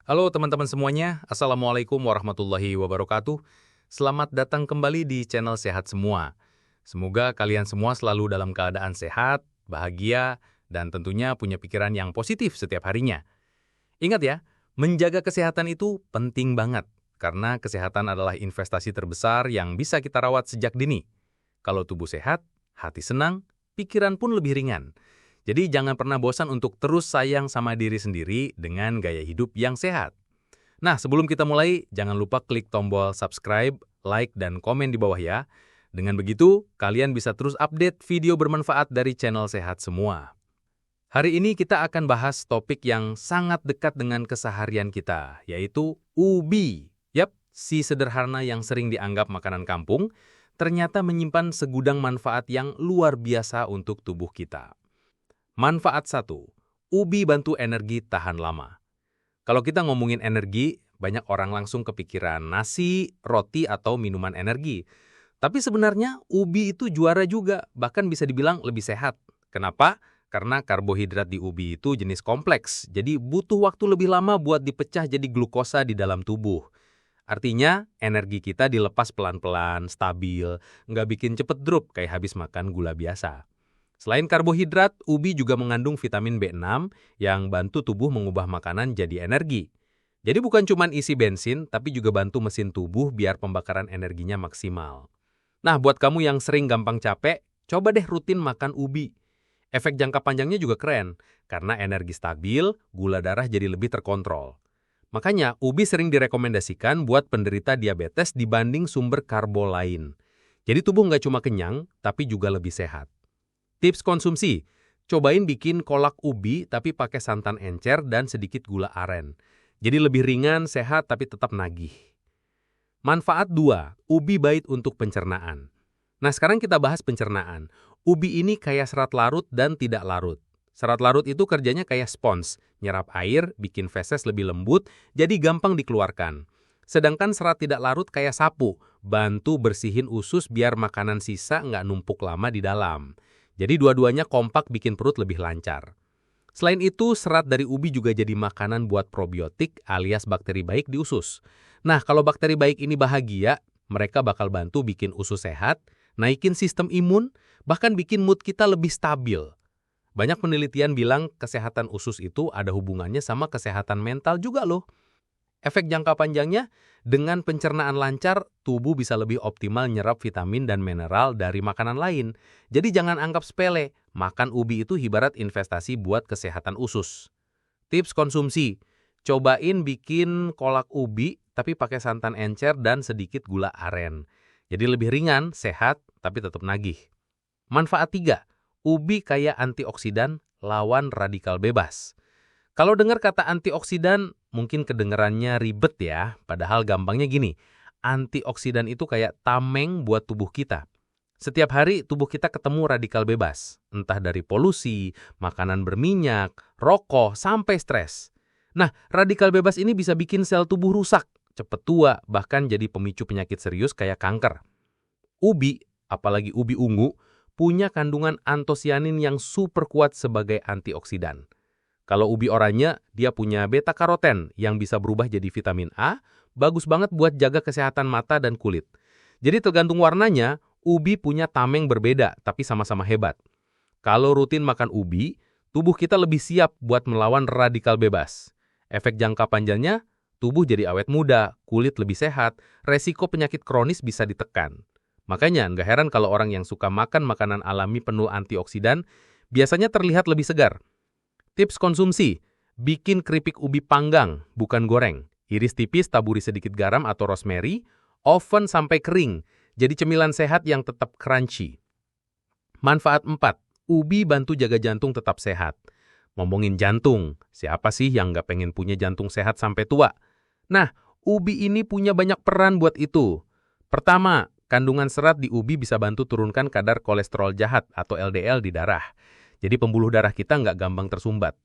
Halo teman-teman semuanya, Assalamualaikum warahmatullahi wabarakatuh. Selamat datang kembali di channel Sehat Semua. Semoga kalian semua selalu dalam keadaan sehat, bahagia, dan tentunya punya pikiran yang positif setiap harinya. Ingat ya, menjaga kesehatan itu penting banget, karena kesehatan adalah investasi terbesar yang bisa kita rawat sejak dini. Kalau tubuh sehat, hati senang, pikiran pun lebih ringan. Jadi jangan pernah bosan untuk terus sayang sama diri sendiri dengan gaya hidup yang sehat. Nah, sebelum kita mulai, jangan lupa klik tombol subscribe, like, dan komen di bawah ya. Dengan begitu, kalian bisa terus update video bermanfaat dari channel Sehat Semua. Hari ini kita akan bahas topik yang sangat dekat dengan keseharian kita, yaitu ubi. Yap, si sederhana yang sering dianggap makanan kampung, ternyata menyimpan segudang manfaat yang luar biasa untuk tubuh kita. Manfaat 1. Ubi bantu energi tahan lama. Kalau kita ngomongin energi, banyak orang langsung kepikiran nasi, roti, atau minuman energi. Tapi sebenarnya ubi itu juara juga, bahkan bisa dibilang lebih sehat. Kenapa? Karena karbohidrat di ubi itu jenis kompleks, jadi butuh waktu lebih lama buat dipecah jadi glukosa di dalam tubuh. Artinya, energi kita dilepas pelan-pelan, stabil, nggak bikin cepet drop kayak habis makan gula biasa. Selain karbohidrat, ubi juga mengandung vitamin B6 yang bantu tubuh mengubah makanan jadi energi. Jadi bukan cuma isi bensin, tapi juga bantu mesin tubuh biar pembakaran energinya maksimal. Nah, buat kamu yang sering gampang capek, coba deh rutin makan ubi. Efek jangka panjangnya juga keren, karena energi stabil, gula darah jadi lebih terkontrol. Makanya, ubi sering direkomendasikan buat penderita diabetes dibanding sumber karbo lain. Jadi tubuh nggak cuma kenyang, tapi juga lebih sehat. Tips konsumsi, cobain bikin kolak ubi tapi pakai santan encer dan sedikit gula aren. Jadi lebih ringan, sehat tapi tetap nagih. Manfaat 2, ubi baik untuk pencernaan. Nah sekarang kita bahas pencernaan. Ubi ini kayak serat larut dan tidak larut. Serat larut itu kerjanya kayak spons, nyerap air, bikin feses lebih lembut, jadi gampang dikeluarkan. Sedangkan serat tidak larut kayak sapu, bantu bersihin usus biar makanan sisa nggak numpuk lama di dalam. Jadi dua-duanya kompak bikin perut lebih lancar. Selain itu, serat dari ubi juga jadi makanan buat probiotik alias bakteri baik di usus. Nah, kalau bakteri baik ini bahagia, mereka bakal bantu bikin usus sehat, naikin sistem imun, bahkan bikin mood kita lebih stabil. Banyak penelitian bilang kesehatan usus itu ada hubungannya sama kesehatan mental juga loh. Efek jangka panjangnya, dengan pencernaan lancar, tubuh bisa lebih optimal nyerap vitamin dan mineral dari makanan lain. Jadi jangan anggap sepele, makan ubi itu ibarat investasi buat kesehatan usus. Tips konsumsi, cobain bikin kolak ubi tapi pakai santan encer dan sedikit gula aren. Jadi lebih ringan, sehat, tapi tetap nagih. Manfaat 3, ubi kaya antioksidan lawan radikal bebas. Kalau dengar kata antioksidan, mungkin kedengarannya ribet ya, padahal gampangnya gini, antioksidan itu kayak tameng buat tubuh kita. Setiap hari tubuh kita ketemu radikal bebas, entah dari polusi, makanan berminyak, rokok, sampai stres. Nah, radikal bebas ini bisa bikin sel tubuh rusak, cepet tua, bahkan jadi pemicu penyakit serius kayak kanker. Ubi, apalagi ubi ungu, punya kandungan antosianin yang super kuat sebagai antioksidan. Kalau ubi oranye, dia punya beta-karoten yang bisa berubah jadi vitamin A, bagus banget buat jaga kesehatan mata dan kulit. Jadi tergantung warnanya, ubi punya tameng berbeda, tapi sama-sama hebat. Kalau rutin makan ubi, tubuh kita lebih siap buat melawan radikal bebas. Efek jangka panjangnya, tubuh jadi awet muda, kulit lebih sehat, resiko penyakit kronis bisa ditekan. Makanya nggak heran kalau orang yang suka makan makanan alami penuh antioksidan, biasanya terlihat lebih segar. Tips konsumsi, bikin keripik ubi panggang, bukan goreng. Iris tipis, taburi sedikit garam atau rosemary, oven sampai kering, jadi cemilan sehat yang tetap crunchy. Manfaat 4, ubi bantu jaga jantung tetap sehat. Ngomongin jantung, siapa sih yang nggak pengen punya jantung sehat sampai tua? Nah, ubi ini punya banyak peran buat itu. Pertama, kandungan serat di ubi bisa bantu turunkan kadar kolesterol jahat atau LDL di darah. Jadi pembuluh darah kita nggak gampang tersumbat.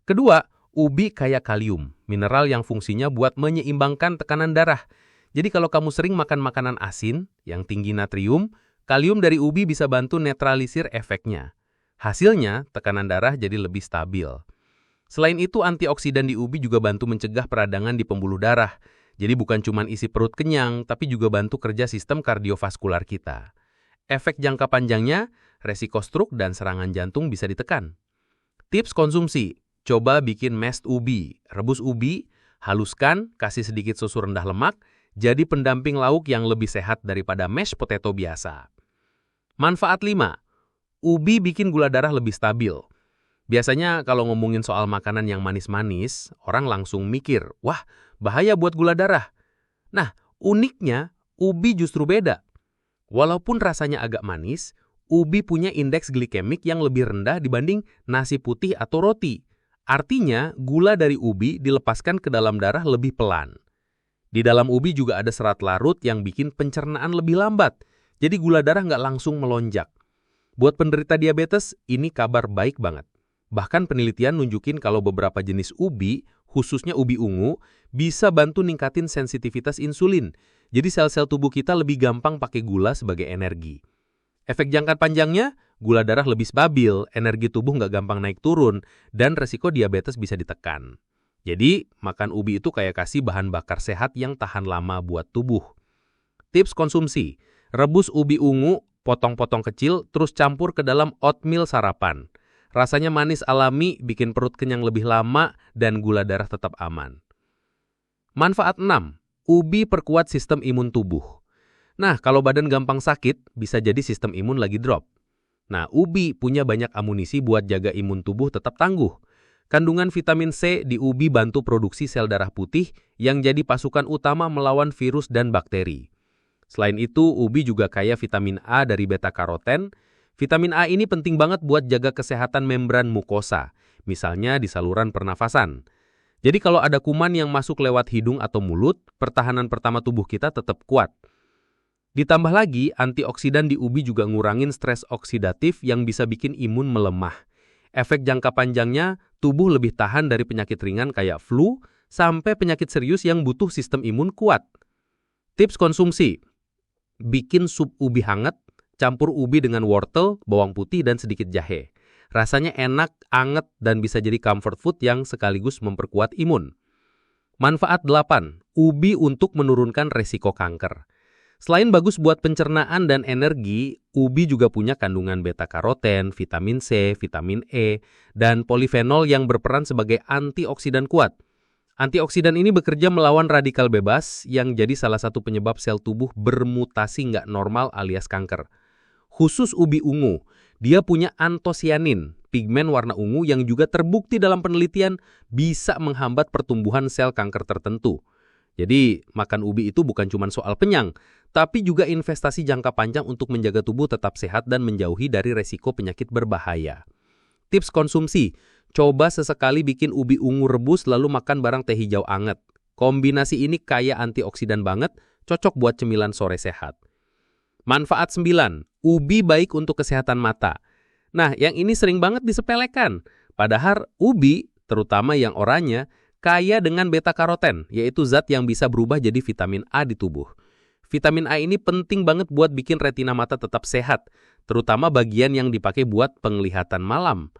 Kedua, ubi kaya kalium, mineral yang fungsinya buat menyeimbangkan tekanan darah. Jadi kalau kamu sering makan makanan asin yang tinggi natrium, kalium dari ubi bisa bantu netralisir efeknya. Hasilnya, tekanan darah jadi lebih stabil. Selain itu, antioksidan di ubi juga bantu mencegah peradangan di pembuluh darah. Jadi bukan cuma isi perut kenyang, tapi juga bantu kerja sistem kardiovaskular kita. Efek jangka panjangnya, resiko stroke dan serangan jantung bisa ditekan. Tips konsumsi, coba bikin mashed ubi. Rebus ubi, haluskan, kasih sedikit susu rendah lemak, jadi pendamping lauk yang lebih sehat daripada mashed potato biasa. Manfaat 5. Ubi bikin gula darah lebih stabil. Biasanya kalau ngomongin soal makanan yang manis-manis, orang langsung mikir, wah bahaya buat gula darah. Nah, uniknya, ubi justru beda. Walaupun rasanya agak manis, ubi punya indeks glikemik yang lebih rendah dibanding nasi putih atau roti. Artinya, gula dari ubi dilepaskan ke dalam darah lebih pelan. Di dalam ubi juga ada serat larut yang bikin pencernaan lebih lambat, jadi gula darah nggak langsung melonjak. Buat penderita diabetes, ini kabar baik banget. Bahkan penelitian nunjukin kalau beberapa jenis ubi, khususnya ubi ungu, bisa bantu ningkatin sensitivitas insulin. Jadi sel-sel tubuh kita lebih gampang pakai gula sebagai energi. Efek jangka panjangnya, gula darah lebih stabil, energi tubuh nggak gampang naik turun, dan resiko diabetes bisa ditekan. Jadi, makan ubi itu kayak kasih bahan bakar sehat yang tahan lama buat tubuh. Tips konsumsi, rebus ubi ungu, potong-potong kecil, terus campur ke dalam oatmeal sarapan. Rasanya manis alami, bikin perut kenyang lebih lama, dan gula darah tetap aman. Manfaat 6. Ubi perkuat sistem imun tubuh. Nah, kalau badan gampang sakit, bisa jadi sistem imun lagi drop. Nah, ubi punya banyak amunisi buat jaga imun tubuh tetap tangguh. Kandungan vitamin C di ubi bantu produksi sel darah putih yang jadi pasukan utama melawan virus dan bakteri. Selain itu, ubi juga kaya vitamin A dari beta-karoten. Vitamin A ini penting banget buat jaga kesehatan membran mukosa, misalnya di saluran pernafasan. Jadi kalau ada kuman yang masuk lewat hidung atau mulut, pertahanan pertama tubuh kita tetap kuat. Ditambah lagi, antioksidan di ubi juga ngurangin stres oksidatif yang bisa bikin imun melemah. Efek jangka panjangnya, tubuh lebih tahan dari penyakit ringan kayak flu, sampai penyakit serius yang butuh sistem imun kuat. Tips konsumsi, bikin sup ubi hangat, campur ubi dengan wortel, bawang putih, dan sedikit jahe. Rasanya enak, anget, dan bisa jadi comfort food yang sekaligus memperkuat imun. Manfaat 8. Ubi untuk menurunkan resiko kanker. Selain bagus buat pencernaan dan energi, ubi juga punya kandungan beta-karoten, vitamin C, vitamin E, dan polifenol yang berperan sebagai antioksidan kuat. Antioksidan ini bekerja melawan radikal bebas yang jadi salah satu penyebab sel tubuh bermutasi nggak normal alias kanker. Khusus ubi ungu, dia punya antosianin, pigmen warna ungu yang juga terbukti dalam penelitian bisa menghambat pertumbuhan sel kanker tertentu. Jadi, makan ubi itu bukan cuma soal kenyang, tapi juga investasi jangka panjang untuk menjaga tubuh tetap sehat dan menjauhi dari resiko penyakit berbahaya. Tips konsumsi, coba sesekali bikin ubi ungu rebus lalu makan bareng teh hijau anget. Kombinasi ini kaya antioksidan banget, cocok buat cemilan sore sehat. Manfaat 9. Ubi baik untuk kesehatan mata. Nah, yang ini sering banget disepelekan. Padahal ubi, terutama yang oranye, kaya dengan beta-karoten, yaitu zat yang bisa berubah jadi vitamin A di tubuh. Vitamin A ini penting banget buat bikin retina mata tetap sehat, terutama bagian yang dipakai buat penglihatan malam.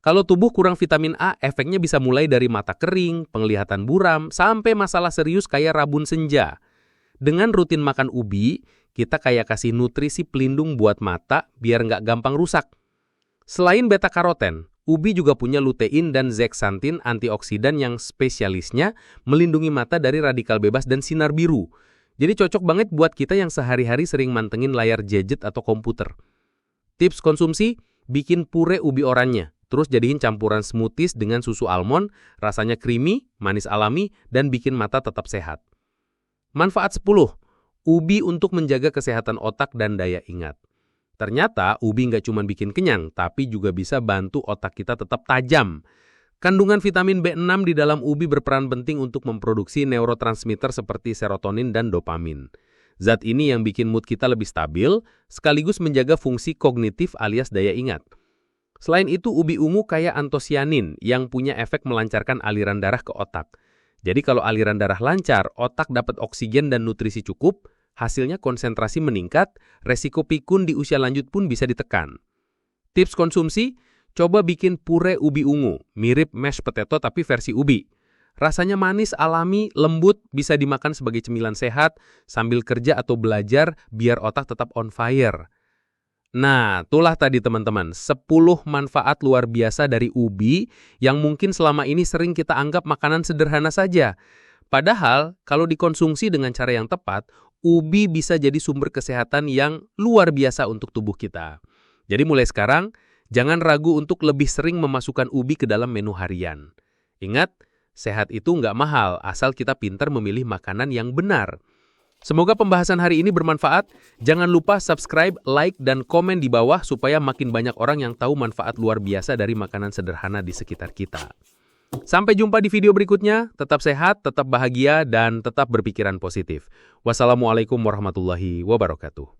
Kalau tubuh kurang vitamin A, efeknya bisa mulai dari mata kering, penglihatan buram, sampai masalah serius kayak rabun senja. Dengan rutin makan ubi, kita kayak kasih nutrisi pelindung buat mata biar nggak gampang rusak. Selain beta-karoten, ubi juga punya lutein dan zeaxanthin antioksidan yang spesialisnya melindungi mata dari radikal bebas dan sinar biru. Jadi cocok banget buat kita yang sehari-hari sering mantengin layar gadget atau komputer. Tips konsumsi, bikin pure ubi oranye, terus jadiin campuran smoothies dengan susu almond, rasanya creamy, manis alami, dan bikin mata tetap sehat. Manfaat 10. Ubi untuk menjaga kesehatan otak dan daya ingat. Ternyata ubi nggak cuma bikin kenyang, tapi juga bisa bantu otak kita tetap tajam. Kandungan vitamin B6 di dalam ubi berperan penting untuk memproduksi neurotransmitter seperti serotonin dan dopamin. Zat ini yang bikin mood kita lebih stabil, sekaligus menjaga fungsi kognitif alias daya ingat. Selain itu, ubi ungu kaya antosianin yang punya efek melancarkan aliran darah ke otak. Jadi kalau aliran darah lancar, otak dapat oksigen dan nutrisi cukup, hasilnya konsentrasi meningkat, resiko pikun di usia lanjut pun bisa ditekan. Tips konsumsi, Coba bikin puree ubi ungu, mirip mashed potato tapi versi ubi. Rasanya manis, alami, lembut, bisa dimakan sebagai cemilan sehat, sambil kerja atau belajar, biar otak tetap on fire. Nah, itulah tadi teman-teman, 10 manfaat luar biasa dari ubi yang mungkin selama ini sering kita anggap makanan sederhana saja. Padahal, kalau dikonsumsi dengan cara yang tepat, ubi bisa jadi sumber kesehatan yang luar biasa untuk tubuh kita. Jadi mulai sekarang, jangan ragu untuk lebih sering memasukkan ubi ke dalam menu harian. Ingat, sehat itu nggak mahal, asal kita pintar memilih makanan yang benar. Semoga pembahasan hari ini bermanfaat. Jangan lupa subscribe, like, dan komen di bawah supaya makin banyak orang yang tahu manfaat luar biasa dari makanan sederhana di sekitar kita. Sampai jumpa di video berikutnya. Tetap sehat, tetap bahagia, dan tetap berpikiran positif. Wassalamualaikum warahmatullahi wabarakatuh.